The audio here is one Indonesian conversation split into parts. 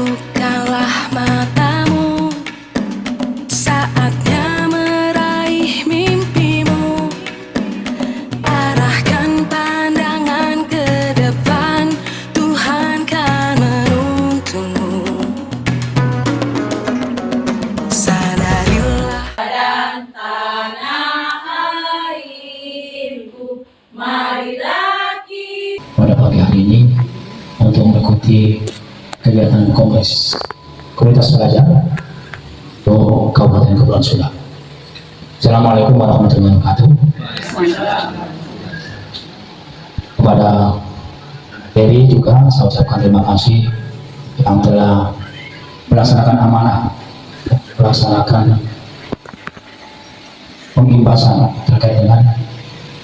Bukalah matamu, saatnya meraih mimpimu. Arahkan pandangan ke depan, Tuhan kan menuntunmu. Sadarilah Dan tanah airku, marilah kita. Pada pagi hari ini untuk mengikuti kegiatan Kongres Komunitas Belajar untuk Kabupaten Kepulauan Sula. Assalamualaikum warahmatullahi wabarakatuh. Kepada Dewi juga saya ucapkan terima kasih yang telah melaksanakan amanah, melaksanakan pembebasan terkait dengan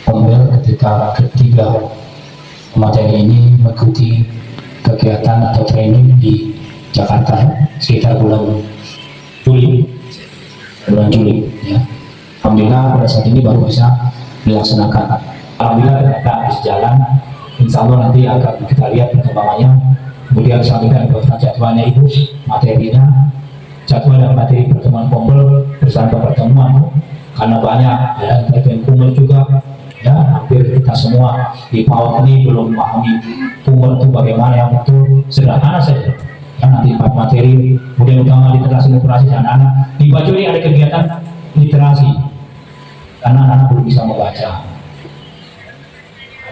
Kombel ketika ketiga materi ini mengikuti kegiatan atau training di Jakarta sekitar bulan Juli ya. Alhamdulillah pada saat ini baru bisa dilaksanakan. Alhamdulillah ternyata habis jalan, insya Allah nanti akan kita lihat perkembangannya. Kemudian sampaikan ke jadwalnya itu, materinya, jadwal dan materi pertemuan Kombel bersama pertemuan karena banyak ada bagian kumel juga. Ya, hampir kita semua di PAUD ini belum memahami kumel itu bagaimana yang betul, sederhana saja. Ya, nanti materi, kemudian utama literasi dan anak-anak. Di baju ini ada kegiatan literasi, karena anak-anak belum bisa membaca.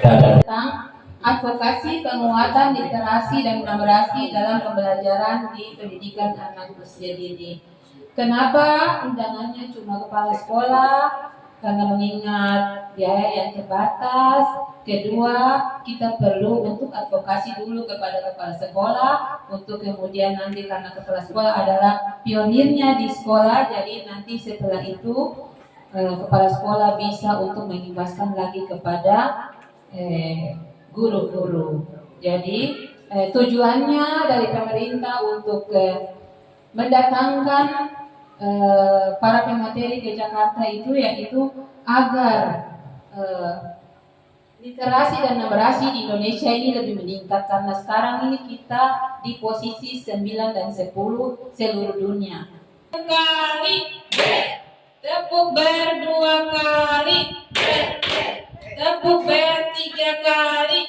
Ada. Tentang advokasi penguatan literasi dan numerasi dalam pembelajaran di pendidikan anak usia dini. Kenapa undangannya cuma kepala sekolah? Karena mengingat biaya yang terbatas. Kedua, kita perlu untuk advokasi dulu kepada kepala sekolah, untuk kemudian nanti karena kepala sekolah adalah pionirnya di sekolah, jadi nanti setelah itu kepala sekolah bisa untuk mengimbaskan lagi kepada guru-guru. Jadi tujuannya dari pemerintah untuk mendatangkan para pemateri ke Jakarta itu yaitu agar literasi dan numerasi di Indonesia ini lebih meningkat, karena sekarang ini kita di posisi 9 dan 10 seluruh dunia. Sekali tepuk berdua kali, tepuk bertiga kali,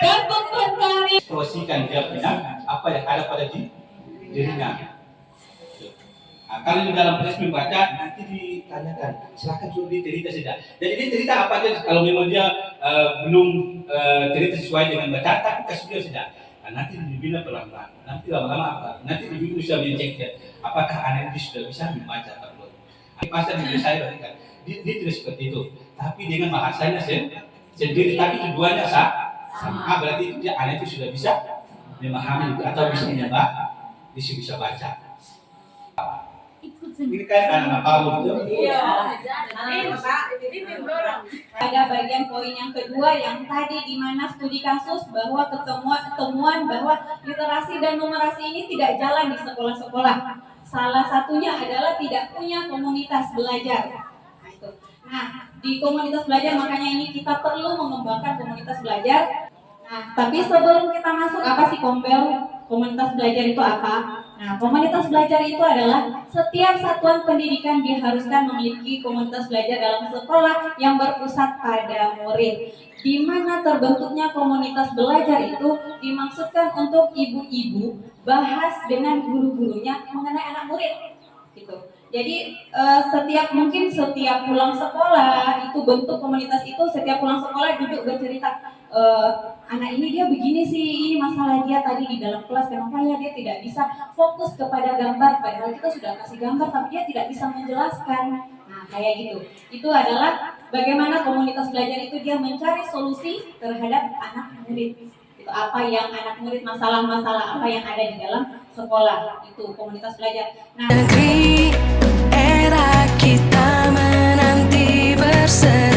tepuk berkali. Promosikan dia punya apa yang ada pada dirinya. Nah, kalau di dalam proses membaca nanti ditanyakan, silakan suruh dia cerita saja. Jadi dia cerita apa aja kalau memang dia belum cerita sesuai dengan bacaan, tapi kasih dia saja. Nah, nanti dibina pelan-pelan. Nanti lama-lama apa? Nanti ibu bisa mencek ya, apakah anak itu sudah bisa membaca atau belum. Pasti menurut saya kan, dia tidak seperti itu. Tapi dengan bahasanya sendiri, tapi tujuannya sama. Berarti dia anak itu sudah bisa memahami atau bisa menyebak, bisa baca. Ini kan anak PAUD itu. Iya. Ada bagian poin yang kedua yang tadi di mana studi kasus bahwa temuan bahwa literasi dan numerasi ini tidak jalan di sekolah-sekolah. Salah satunya adalah tidak punya komunitas belajar. Nah, di komunitas belajar makanya ini kita perlu mengembangkan komunitas belajar. Nah, tapi sebelum kita masuk apa sih komunitas belajar itu apa? Nah, komunitas belajar itu adalah setiap satuan pendidikan diharuskan memiliki komunitas belajar dalam sekolah yang berpusat pada murid. Di mana terbentuknya komunitas belajar itu dimaksudkan untuk ibu-ibu bahas dengan guru-gurunya mengenai anak murid. Gitu. Jadi setiap pulang sekolah itu bentuk komunitas itu, setiap pulang sekolah duduk bercerita, anak ini dia begini sih, ini masalah dia tadi di dalam kelas, kenapa ya dia tidak bisa fokus kepada gambar, padahal kita sudah kasih gambar tapi dia tidak bisa menjelaskan. Nah, kayak gitu. Itu adalah bagaimana komunitas belajar itu dia mencari solusi terhadap anak murid. Itu apa yang anak murid, masalah-masalah apa yang ada di dalam sekolah, itu komunitas belajar. Nah, negeri era kita menanti bersama.